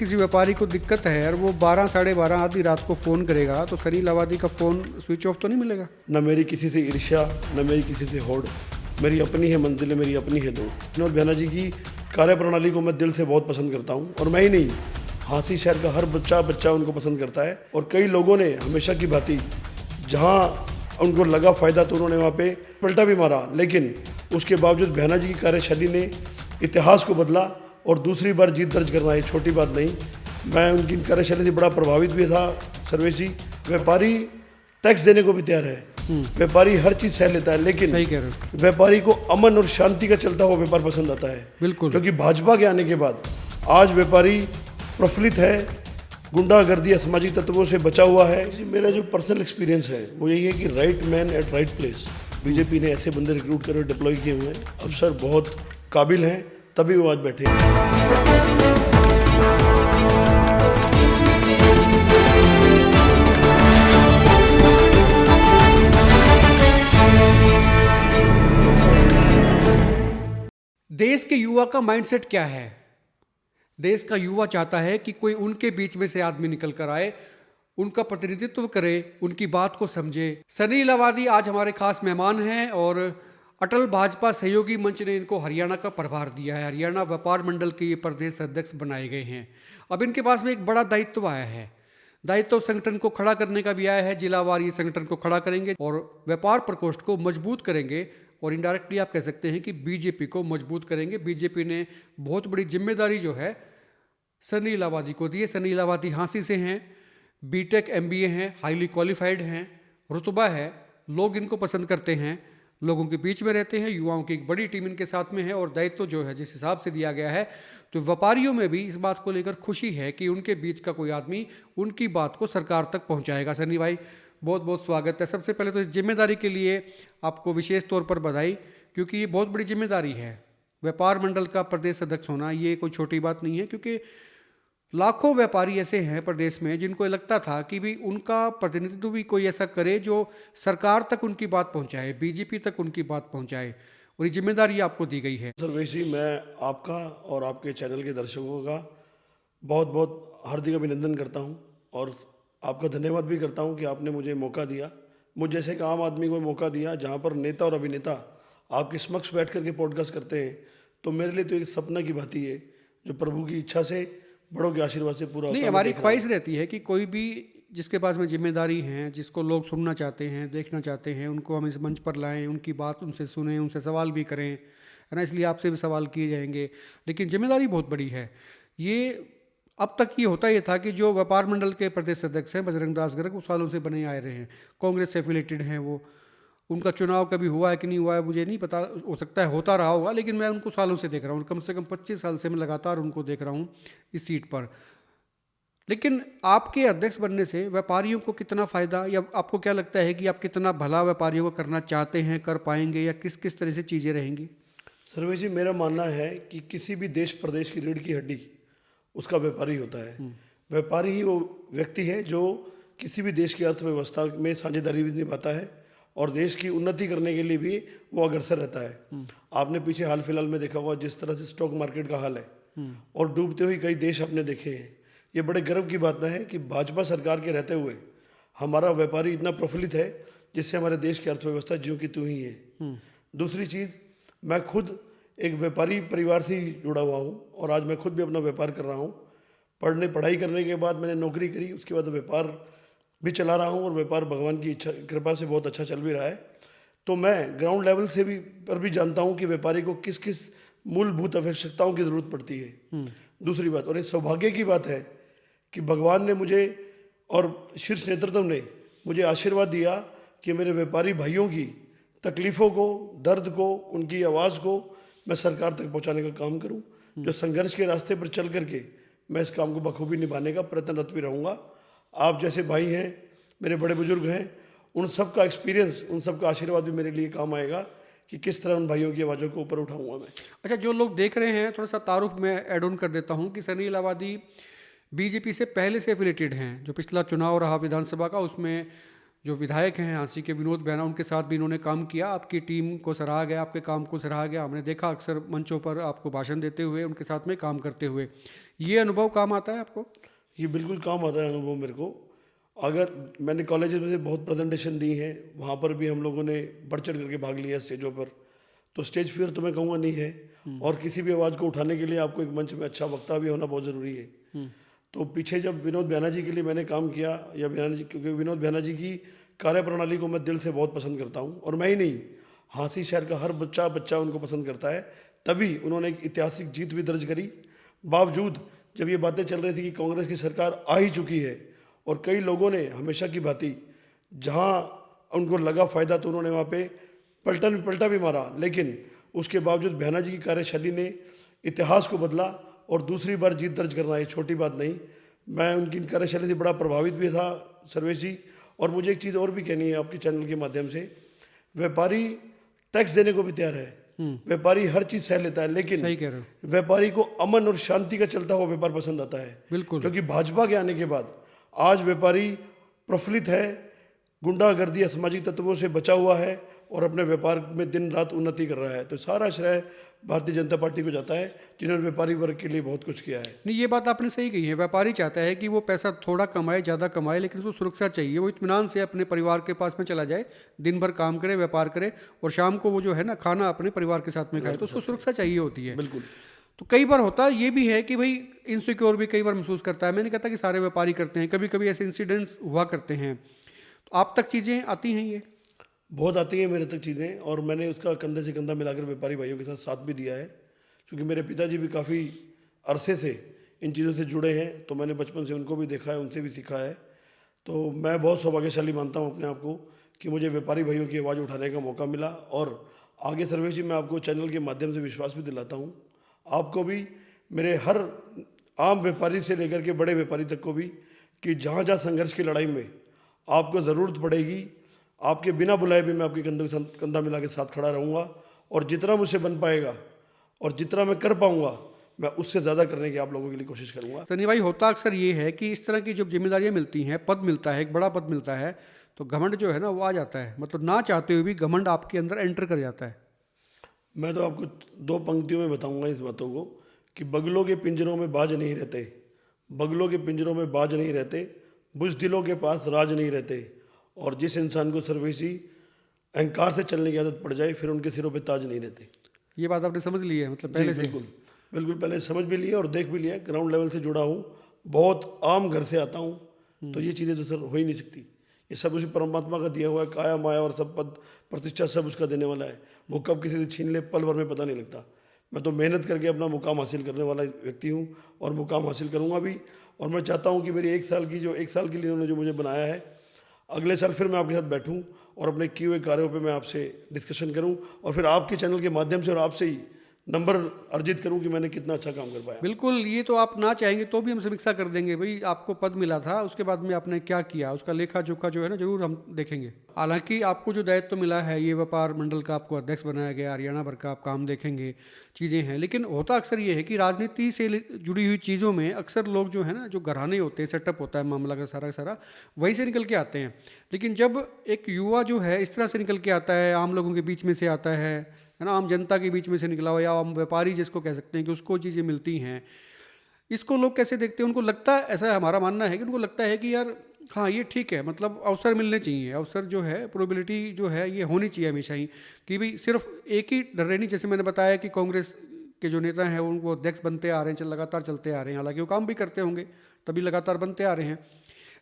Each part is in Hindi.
किसी व्यापारी को दिक्कत है और वो 12 साढ़े 12 आधी रात को फ़ोन करेगा तो सनी लावादी का फ़ोन स्विच ऑफ तो नहीं मिलेगा। न मेरी किसी से ईर्ष्या, न मेरी किसी से होड़। मेरी अपनी है मंजिल, मेरी अपनी है दौड़। विनोद बहना जी की कार्यप्रणाली को मैं दिल से बहुत पसंद करता हूँ, और मैं ही नहीं, हांसी शहर का हर बच्चा उनको पसंद करता है। और कई लोगों ने हमेशा की भांति जहाँ उनको लगा फ़ायदा तो उन्होंने वहाँ पे पलटा भी मारा, लेकिन उसके बावजूद बहना जी की कार्यशैली ने इतिहास को बदला और दूसरी बार जीत दर्ज करना ये छोटी बात नहीं। मैं उनकी कार्यशैली से बड़ा प्रभावित भी था। सर्वेश जी, व्यापारी टैक्स देने को भी तैयार है, व्यापारी हर चीज़ सह लेता है, लेकिन सही कह रहे हो। व्यापारी को अमन और शांति का चलता हुआ व्यापार पसंद आता है। बिल्कुल। क्योंकि भाजपा के आने के बाद आज व्यापारी प्रफुल्लित है, गुंडागर्दी असामाजिक तत्वों से बचा हुआ है। मेरा जो पर्सनल एक्सपीरियंस है वो यही है कि right man eight right place. BJP ने ऐसे बंदे रिक्रूट कर डिप्लॉय किए हुए हैं, अफसर बहुत काबिल हैं, तभी वो आज बैठे हैं। देश के युवा का माइंडसेट क्या है? देश का युवा चाहता है कि कोई उनके बीच में से आदमी निकल कर आए, उनका प्रतिनिधित्व करे, उनकी बात को समझे। सनी लावादी आज हमारे खास मेहमान हैं और अटल भाजपा सहयोगी मंच ने इनको हरियाणा का प्रभार दिया है। हरियाणा व्यापार मंडल के ये प्रदेश अध्यक्ष बनाए गए हैं। अब इनके पास में एक बड़ा दायित्व आया है। दायित्व संगठन को खड़ा करने का भी आया है। जिलावार ये संगठन को खड़ा करेंगे और व्यापार प्रकोष्ठ को मजबूत करेंगे और इनडायरेक्टली आप कह सकते हैं कि बीजेपी को मजबूत करेंगे। बीजेपी ने बहुत बड़ी जिम्मेदारी जो है सनी लावादी को दी है। सनी लावादी हांसी से हैं, बीटेक एमबीए हैं, हाईली क्वालिफाइड हैं, रुतबा है, लोग इनको पसंद करते हैं, लोगों के बीच में रहते हैं, युवाओं की एक बड़ी टीम इनके साथ में है और दायित्व जो है जिस हिसाब से दिया गया है, तो व्यापारियों में भी इस बात को लेकर खुशी है कि उनके बीच का कोई आदमी उनकी बात को सरकार तक पहुंचाएगा। सनी भाई, बहुत बहुत स्वागत है। सबसे पहले तो इस जिम्मेदारी के लिए आपको विशेष तौर पर बधाई, क्योंकि ये बहुत बड़ी जिम्मेदारी है। व्यापार मंडल का प्रदेश अध्यक्ष होना ये कोई छोटी बात नहीं है, क्योंकि लाखों व्यापारी ऐसे हैं प्रदेश में जिनको लगता था कि भी उनका प्रतिनिधित्व भी कोई ऐसा करे जो सरकार तक उनकी बात पहुंचाए, बीजेपी तक उनकी बात पहुंचाए, और ये जिम्मेदारी आपको दी गई है। सर्वेश जी, मैं आपका और आपके चैनल के दर्शकों का बहुत बहुत हार्दिक अभिनंदन करता हूं और आपका धन्यवाद भी करता हूं कि आपने मुझे मौका दिया, मुझ जैसे एक आम आदमी को मौका दिया, जहां पर नेता और अभिनेता आपके समक्ष बैठ करके पॉडकास्ट करते हैं। तो मेरे लिए तो एक सपना की बात ही है, जो प्रभु की इच्छा से, बड़ों के आशीर्वाद से पूरा होता नहीं, है। हमारी ख्वाहिश रहती है कि कोई भी जिसके पास में जिम्मेदारी है, जिसको लोग सुनना चाहते हैं, देखना चाहते हैं, उनको हम इस मंच पर लाएं, उनकी बात उनसे सुनें, उनसे सवाल भी करें, है ना। इसलिए आपसे भी सवाल किए जाएंगे, लेकिन जिम्मेदारी बहुत बड़ी है। ये अब तक ये होता ये था कि जो व्यापार मंडल के प्रदेश अध्यक्ष हैं बजरंग दास गर्ग, वो सालों से बने आए रहे हैं, कांग्रेस से एफिलेटेड हैं वो। उनका चुनाव कभी हुआ है कि नहीं हुआ है मुझे नहीं पता, हो सकता है होता रहा होगा, लेकिन मैं उनको सालों से देख रहा हूँ, कम से कम 25 साल से मैं लगातार उनको देख रहा हूँ इस सीट पर। लेकिन आपके अध्यक्ष बनने से व्यापारियों को कितना फ़ायदा, या आपको क्या लगता है कि आप कितना भला व्यापारियों को करना चाहते हैं, कर पाएंगे, या किस किस तरह से चीज़ें रहेंगी? सर्वेश जी, मेरा मानना है कि किसी भी देश प्रदेश की रीढ़ की हड्डी उसका व्यापारी होता है। व्यापारी ही वो व्यक्ति है जो किसी भी देश की अर्थव्यवस्था में साझेदारी भी निभाता है और देश की उन्नति करने के लिए भी वो अग्रसर रहता है। आपने पीछे हाल फिलहाल में देखा होगा जिस तरह से स्टॉक मार्केट का हाल है और डूबते हुए कई देश आपने देखे हैं। ये बड़े गर्व की बात है कि भाजपा सरकार के रहते हुए हमारा व्यापारी इतना प्रफुल्लित है, जिससे हमारे देश की अर्थव्यवस्था ज्यों की त्यों ही है। दूसरी चीज़, मैं खुद एक व्यापारी परिवार से ही जुड़ा हुआ हूँ और आज मैं खुद भी अपना व्यापार कर रहा हूँ। पढ़ाई करने के बाद मैंने नौकरी करी, उसके बाद व्यापार भी चला रहा हूँ और व्यापार भगवान की इच्छा कृपा से बहुत अच्छा चल भी रहा है। तो मैं ग्राउंड लेवल से भी जानता हूँ कि व्यापारी को किस किस मूलभूत आवश्यकताओं की ज़रूरत पड़ती है। दूसरी बात, और ये सौभाग्य की बात है कि भगवान ने मुझे और शीर्ष नेतृत्व ने मुझे आशीर्वाद दिया कि मेरे व्यापारी भाइयों की तकलीफ़ों को, दर्द को, उनकी आवाज़ को मैं सरकार तक पहुंचाने का काम करूं। जो संघर्ष के रास्ते पर चल करके मैं इस काम को बखूबी निभाने का प्रयत्नरत भी रहूँगा। आप जैसे भाई हैं, मेरे बड़े बुजुर्ग हैं, उन सब का एक्सपीरियंस, उन सब का आशीर्वाद भी मेरे लिए काम आएगा कि किस तरह उन भाइयों की आवाज़ों को ऊपर उठाऊंगा मैं। अच्छा, जो लोग देख रहे हैं, थोड़ा सा तारुफ में ऐड ऑन कर देता हूँ कि सनी लावादी बीजेपी से पहले से एफिलेटेड हैं। जो पिछला चुनाव रहा विधानसभा का, उसमें जो विधायक हैं हाँसी के विनोद बैना, उनके साथ भी इन्होंने काम किया। आपकी टीम को सराहा गया, आपके काम को सराहा गया। हमने देखा अक्सर मंचों पर आपको भाषण देते हुए, उनके साथ में काम करते हुए। ये अनुभव काम आता है आपको? ये बिल्कुल काम आता है अनुभव मेरे को। अगर मैंने कॉलेज में से बहुत प्रेजेंटेशन दी हैं, वहाँ पर भी हम लोगों ने बढ़ चढ़ करके भाग लिया स्टेजों पर, तो स्टेज फियर तो मैं कहूँगा नहीं है। और किसी भी आवाज़ को उठाने के लिए आपको एक मंच में अच्छा वक्ता भी होना बहुत ज़रूरी है। तो पीछे जब विनोद बैना जी के लिए मैंने काम किया, या बैना जी, क्योंकि विनोद बैना जी की कार्यप्रणाली को मैं दिल से बहुत पसंद करता हूँ, और मैं ही नहीं, हाँसी शहर का हर बच्चा उनको पसंद करता है। तभी उन्होंने एक ऐतिहासिक जीत भी दर्ज करी। बावजूद जब ये बातें चल रही थी कि कांग्रेस की सरकार आ ही चुकी है, और कई लोगों ने हमेशा की भांति जहाँ उनको लगा फ़ायदा तो उन्होंने वहाँ पे पलटा भी मारा, लेकिन उसके बावजूद बैना जी की कार्यशैली ने इतिहास को बदला, और दूसरी बार जीत दर्ज करना ये छोटी बात नहीं। मैं उनकी कार्यशैली से बड़ा प्रभावित भी था सर्वेश जी। और मुझे एक चीज़ और भी कहनी है आपके चैनल के माध्यम से, व्यापारी टैक्स देने को भी तैयार है, व्यापारी हर चीज़ सह लेता है, लेकिन सही कह रहे हो। व्यापारी को अमन और शांति का चलता हुआ व्यापार पसंद आता है। बिल्कुल। क्योंकि भाजपा के आने के बाद आज व्यापारी प्रफुल्लित है, गुंडागर्दी असामाजिक तत्वों से बचा हुआ है, और अपने व्यापार में दिन रात उन्नति कर रहा है। तो सारा श्रेय भारतीय जनता पार्टी को जाता है, जिन्होंने व्यापारी वर्ग के लिए बहुत कुछ किया है। नहीं, ये बात आपने सही कही है। व्यापारी चाहता है कि वो पैसा थोड़ा कमाए, ज़्यादा कमाए, लेकिन उसको सुरक्षा चाहिए। वो इत्मीनान से अपने परिवार के पास में चला जाए, दिन भर काम करे, व्यापार करे, और शाम को वो जो है ना खाना अपने परिवार के साथ में खाए, तो उसको सुरक्षा चाहिए होती है। बिल्कुल। तो कई बार होता ये भी है कि भाई इनसिक्योर भी कई बार महसूस करता है। मैं नहीं कहता कि सारे व्यापारी करते हैं, कभी कभी ऐसे इंसिडेंट्स हुआ करते हैं। तो आप तक चीज़ें आती हैं ये? बहुत आती हैं मेरे तक चीज़ें, और मैंने उसका कंधे से कंधा मिलाकर व्यापारी भाइयों के साथ भी दिया है। क्योंकि मेरे पिताजी भी काफ़ी अरसे से इन चीज़ों से जुड़े हैं, तो मैंने बचपन से उनको भी देखा है, उनसे भी सीखा है। तो मैं बहुत सौभाग्यशाली मानता हूँ अपने आप को कि मुझे व्यापारी भाइयों की आवाज़ उठाने का मौका मिला। और आगे सर्वेश जी, मैं आपको चैनल के माध्यम से विश्वास भी दिलाता हूँ, आपको भी, मेरे हर आम व्यापारी से लेकर के बड़े व्यापारी तक को भी, कि जहाँ जहाँ संघर्ष की लड़ाई में आपको ज़रूरत पड़ेगी, आपके बिना बुलाए भी मैं आपके कंधे के साथ कंधा मिला के साथ खड़ा रहूँगा। और जितना मुझसे बन पाएगा और जितना मैं कर पाऊँगा, मैं उससे ज़्यादा करने की आप लोगों के लिए कोशिश करूँगा। सनी भाई, होता अक्सर ये है कि इस तरह की जब जिम्मेदारियां मिलती हैं, पद मिलता है, एक बड़ा पद मिलता है, तो घमंड जो है ना वो आ जाता है। मतलब ना चाहते हुए भी घमंड आपके अंदर एंटर कर जाता है। मैं तो आपको 2 पंक्तियों में बताऊँगा इस बातों को, कि बगलों के पिंजरों में बाज नहीं रहते, बगलों के पिंजरों में बाज नहीं रहते, बुज़दिलों के पास राज नहीं रहते। और जिस इंसान को सर्वेश जी अहंकार से चलने की आदत पड़ जाए, फिर उनके सिरों पे ताज नहीं रहते। ये बात आपने समझ ली है, मतलब पहले से? बिल्कुल बिल्कुल, पहले समझ भी लिया और देख भी लिया। ग्राउंड लेवल से जुड़ा हूँ, बहुत आम घर से आता हूँ, तो ये चीज़ें तो सर हो ही नहीं सकती। ये सब उसी परमात्मा का दिया हुआ है, काया माया और सब पद प्रतिष्ठा सब उसका देने वाला है। वो कब किसी से छीन ले, पल भर में पता नहीं लगता। मैं तो मेहनत करके अपना मुकाम हासिल करने वाला व्यक्ति हूँ, और मुकाम हासिल करूँगा भी। और मैं चाहता हूँ कि मेरी 1 साल के लिए उन्होंने जो मुझे बनाया है, अगले साल फिर मैं आपके साथ बैठूं और अपने किए हुए कार्यों पे मैं आपसे डिस्कशन करूं, और फिर आपके चैनल के माध्यम से और आपसे ही नंबर अर्जित करूं कि मैंने कितना अच्छा काम कर पाया। बिल्कुल, ये तो आप ना चाहेंगे तो भी हम समीक्षा कर देंगे। भाई आपको पद मिला था, उसके बाद में आपने क्या किया, उसका लेखा जोखा जो है ना जरूर हम देखेंगे। हालांकि आपको जो दायित्व मिला है, ये व्यापार मंडल का आपको अध्यक्ष बनाया गया, हरियाणा भर का आप काम देखेंगे, चीज़ें हैं। लेकिन होता अक्सर ये है कि राजनीति से जुड़ी हुई चीज़ों में अक्सर लोग जो है ना, जो घराने होते हैं, सेटअप होता है मामला का सारा वहीं से निकल के आते हैं। लेकिन जब एक युवा जो है इस तरह से निकल के आता है, आम लोगों के बीच में से आता है ना, आम जनता के बीच में से निकला हुआ, या आम व्यापारी जिसको कह सकते हैं, कि उसको चीज़ें मिलती हैं, इसको लोग कैसे देखते हैं? उनको लगता है, ऐसा हमारा मानना है कि उनको लगता है कि यार हाँ ये ठीक है, मतलब अवसर मिलने चाहिए, अवसर जो है, प्रोबेबिलिटी जो है ये होनी चाहिए हमेशा ही, कि भाई सिर्फ एक ही डर नहीं। जैसे मैंने बताया कि कांग्रेस के जो नेता हैं उनको अध्यक्ष बनते आ रहे हैं, लगातार चलते आ रहे हैं, हालांकि वो काम भी करते होंगे तभी लगातार बनते आ रहे हैं,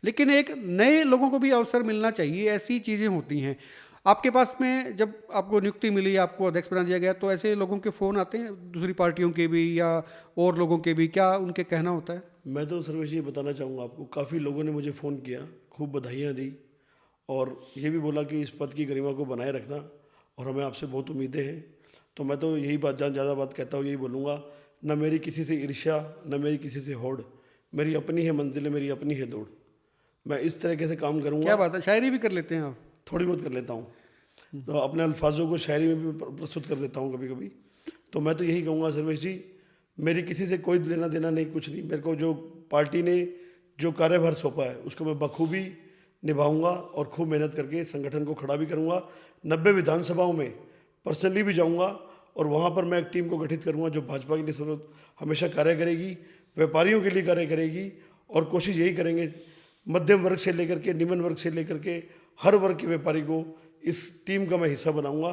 लेकिन एक नए लोगों को भी अवसर मिलना चाहिए। ऐसी चीज़ें होती हैं। आपके पास में जब आपको नियुक्ति मिली, आपको अध्यक्ष बना दिया गया, तो ऐसे लोगों के फ़ोन आते हैं दूसरी पार्टियों के भी या और लोगों के भी, क्या उनके कहना होता है? मैं तो सर्वेश जी बताना चाहूँगा आपको, काफ़ी लोगों ने मुझे फ़ोन किया, खूब बधाइयाँ दी, और ये भी बोला कि इस पद की गरिमा को बनाए रखना, और हमें आपसे बहुत उम्मीदें हैं। तो मैं तो यही बात, जहाँ ज़्यादा बात कहता हूँ यही बोलूँगा, न मेरी किसी से ईर्ष्या, न मेरी किसी से होड़, मेरी अपनी है मंजिल, मेरी अपनी है दौड़। मैं इस तरीके से काम करूँगा। क्या बात है, शायरी भी कर लेते हैं आप? थोड़ी बहुत कर लेता हूँ, तो अपने अल्फाजों को शायरी में भी प्रस्तुत कर देता हूँ कभी कभी। तो मैं तो यही कहूँगा सर्वेश जी, मेरी किसी से कोई लेना देना नहीं, कुछ नहीं। मेरे को जो पार्टी ने जो कार्यभार सौंपा है उसको मैं बखूबी निभाऊंगा और खूब मेहनत करके संगठन को खड़ा भी करूंगा। 90 विधानसभाओं में पर्सनली भी जाऊंगा और वहां पर मैं एक टीम को गठित करूंगा जो भाजपा के लिए सर्व हमेशा कार्य करेगी, व्यापारियों के लिए कार्य करेगी और कोशिश यही करेंगे मध्यम वर्ग से लेकर के निम्न वर्ग से लेकर के हर वर्ग के व्यापारी को इस टीम का मैं हिस्सा बनाऊंगा,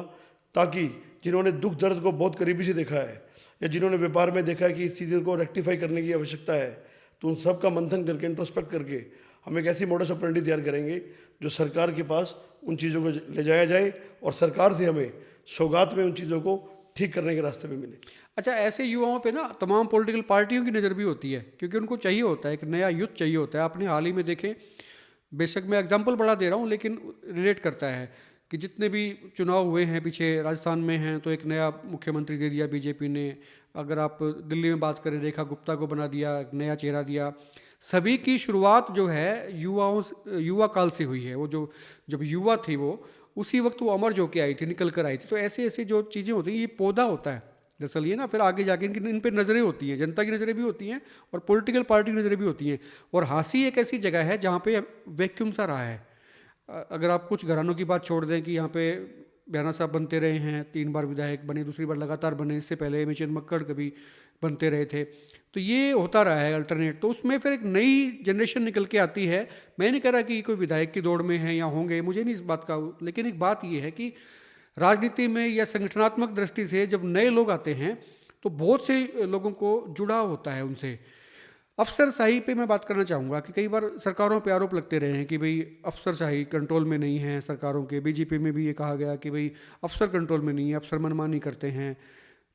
ताकि जिन्होंने दुख दर्द को बहुत करीबी से देखा है या जिन्होंने व्यापार में देखा है कि इस चीज़ को रेक्टिफाई करने की आवश्यकता है, तो उन सब का मंथन करके इंट्रोस्पेक्ट करके हम एक ऐसी मॉडस ऑपरेंडी तैयार करेंगे जो सरकार के पास उन चीज़ों को ले जाया जाए और सरकार से हमें सौगात में उन चीज़ों को ठीक करने के रास्ते पे मिले। अच्छा, ऐसे युवाओं पे ना तमाम पॉलिटिकल पार्टियों की नज़र भी होती है, क्योंकि उनको चाहिए होता है, एक नया युद्ध चाहिए होता है। आपने हाल ही में देखें, बेशक मैं एग्जांपल बड़ा दे रहा हूँ लेकिन रिलेट करता है कि जितने भी चुनाव हुए हैं पीछे, राजस्थान में हैं तो एक नया मुख्यमंत्री दे दिया बीजेपी ने। अगर आप दिल्ली में बात करें, रेखा गुप्ता को बना दिया, एक नया चेहरा दिया। सभी की शुरुआत जो है युवा काल से हुई है। वो जो जब युवा थी वो उसी वक्त वो अमर जो के आई थी, निकल कर आई थी। तो ऐसे ऐसे जो चीज़ें होती हैं, ये पौधा होता है दरअसल, ये ना फिर आगे जाके इन पर नज़रें होती हैं, जनता की नज़रें भी होती हैं और पॉलिटिकल पार्टी की नज़रें भी होती हैं। और हाँसी एक ऐसी जगह है जहाँ पे वैक्यूम सा रहा है। अगर आप कुछ घरानों की बात छोड़ दें कि यहाँ पे बयाना साहब बनते रहे हैं, 3 बार विधायक बने, दूसरी बार लगातार बने, इससे पहले मिशन मक्कड़ कभी बनते रहे थे, तो ये होता रहा है अल्टरनेट। तो उसमें फिर एक नई जनरेशन निकल के आती है। मैं नहीं कह रहा कि कोई विधायक की दौड़ में है या होंगे, मुझे नहीं इस बात का, लेकिन एक बात ये है कि राजनीति में या संगठनात्मक दृष्टि से जब नए लोग आते हैं तो बहुत से लोगों को जुड़ाव होता है उनसे। अफसरशाही पे मैं बात करना चाहूँगा कि कई बार सरकारों पे आरोप लगते रहे हैं कि भाई अफसरशाही कंट्रोल में नहीं है सरकारों के। बीजेपी में भी ये कहा गया कि भाई अफसर कंट्रोल में नहीं है, अफसर मनमानी करते हैं।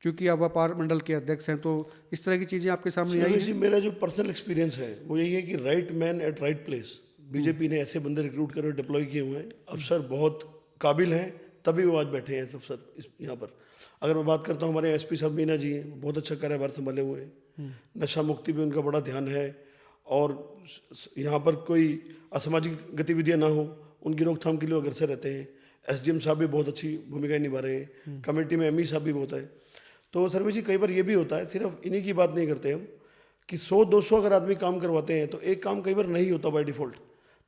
क्योंकि आप व्यापार मंडल के अध्यक्ष हैं तो इस तरह की चीज़ें आपके सामने आई रमेश जी, हैं? मेरा जो पर्सनल एक्सपीरियंस है वो यही है कि right man eight right place. BJP ने ऐसे बंदे रिक्रूट कर डिप्लॉय किए हुए हैं, अफसर बहुत काबिल हैं, तभी वो आज बैठे हैं अफसर इस यहाँ पर। अगर मैं बात करता हूँ, हमारे एसपी साहब मीना जी हैं, बहुत अच्छा कार्यभार संभाले हुए हैं। नशा मुक्ति भी उनका बड़ा ध्यान है और यहाँ पर कोई असामाजिक गतिविधियाँ ना हो उनकी रोकथाम के लिए अग्रसर रहते हैं। एसडीएम साहब भी बहुत अच्छी भूमिका निभा रहे हैं, कमेटी में एमई साहब भी बहुत है। तो सर्वेश जी, कई बार ये भी होता है, सिर्फ इन्हीं की बात नहीं करते हम, कि 100-200 अगर आदमी काम करवाते हैं तो एक काम कई बार नहीं होता बाय डिफॉल्ट।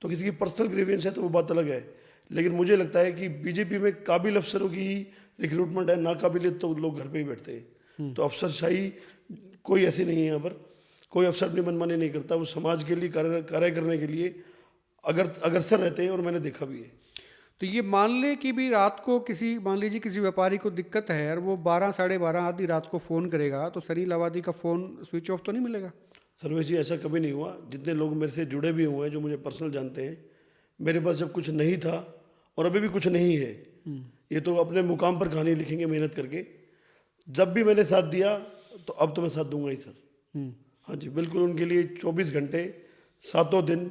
तो किसी की पर्सनल ग्रीवियंस है तो वो बात अलग है, लेकिन मुझे लगता है कि बीजेपी में काबिल अफसरों की ही रिक्रूटमेंट है, नाकाबिलियत तो लोग घर पे ही बैठते हैं। तो अफसरशाही कोई ऐसी नहीं है यहाँ पर, कोई अफसर अपनी मनमानी नहीं करता, वो समाज के लिए कार्य करने के लिए अग्रसर रहते हैं और मैंने देखा भी है। तो ये मान ले कि भी रात को मान लीजिए किसी व्यापारी को दिक्कत है और वो 12 साढ़े 12 आधी रात को फ़ोन करेगा तो सनी लावादी का फ़ोन स्विच ऑफ तो नहीं मिलेगा? सर्वेश जी, ऐसा कभी नहीं हुआ। जितने लोग मेरे से जुड़े भी हुए हैं, जो मुझे पर्सनल जानते हैं, मेरे पास जब कुछ नहीं था और अभी भी कुछ नहीं है, ये तो अपने मुकाम पर कहानी लिखेंगे मेहनत करके, जब भी मैंने साथ दिया तो अब तो मैं साथ दूंगा ही सर। हाँ जी, बिल्कुल उनके लिए 24 घंटे 7 दिन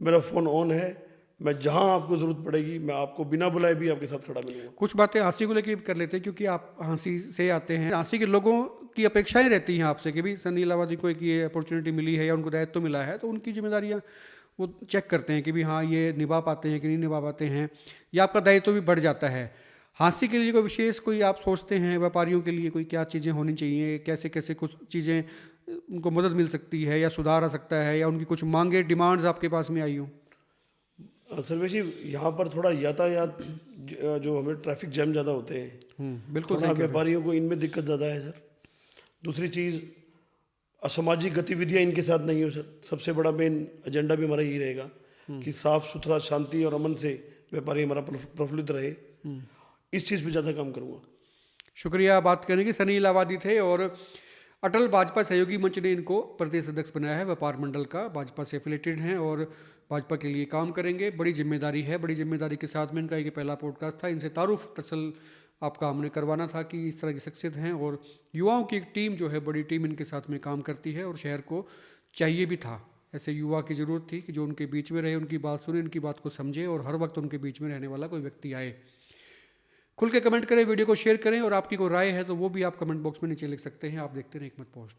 मेरा फ़ोन ऑन है। मैं जहां आपको ज़रूरत पड़ेगी मैं आपको बिना बुलाए भी आपके साथ खड़ा मिलूंगा। कुछ बातें हाँसी को लेकर कर लेते हैं क्योंकि आप हाँसी से आते हैं। हाँसी के लोगों की अपेक्षाएं रहती हैं आपसे कि भी सनी लावादी को एक ये अपॉर्चुनिटी मिली है या उनको दायित्व तो मिला है, तो उनकी जिम्मेदारियां वो चेक करते हैं कि भी हाँ ये निभा पाते हैं कि नहीं निभा पाते हैं, या आपका दायित्व भी बढ़ जाता है। हाँसी के लिए कोई विशेष कोई आप सोचते हैं व्यापारियों के लिए कोई क्या चीज़ें होनी चाहिए, कैसे कैसे कुछ चीज़ें उनको मदद मिल सकती है या सुधार आ सकता है, या उनकी कुछ मांगे डिमांड्स आपके पास में आई हो? सर्वेश जी, यहाँ पर थोड़ा यातायात जो हमें ट्रैफिक जैम ज़्यादा होते हैं, बिल्कुल थोड़ा व्यापारियों को इनमें दिक्कत ज़्यादा है सर। दूसरी चीज़, असामाजिक गतिविधियाँ इनके साथ नहीं हो सर। सबसे बड़ा मेन एजेंडा भी हमारा यही रहेगा कि साफ सुथरा, शांति और अमन से व्यापारी हमारा प्रफुल्लित रहे। इस चीज़ पे ज़्यादा काम करूँगा। शुक्रिया बात करने की। सनी लावादी थे और अटल भाजपा सहयोगी मंच ने इनको प्रदेश अध्यक्ष बनाया है व्यापार मंडल का। भाजपा से एफिलेटेड हैं और भाजपा के लिए काम करेंगे। बड़ी जिम्मेदारी है, बड़ी जिम्मेदारी के साथ में इनका ये पहला पॉडकास्ट था। इनसे तारुफ दरअसल आपका हमने करवाना था कि इस तरह की शख्सियत हैं और युवाओं की एक टीम जो है, बड़ी टीम इनके साथ में काम करती है और शहर को चाहिए भी था। ऐसे युवा की ज़रूरत थी कि जो उनके बीच में रहे, उनकी बात सुने, उनकी बात को समझे और हर वक्त उनके बीच में रहने वाला कोई व्यक्ति आए। खुल के कमेंट करें, वीडियो को शेयर करें और आपकी कोई राय है तो वो भी आप कमेंट बॉक्स में नीचे लिख सकते हैं। आप देखते रहें एकमत पोस्ट।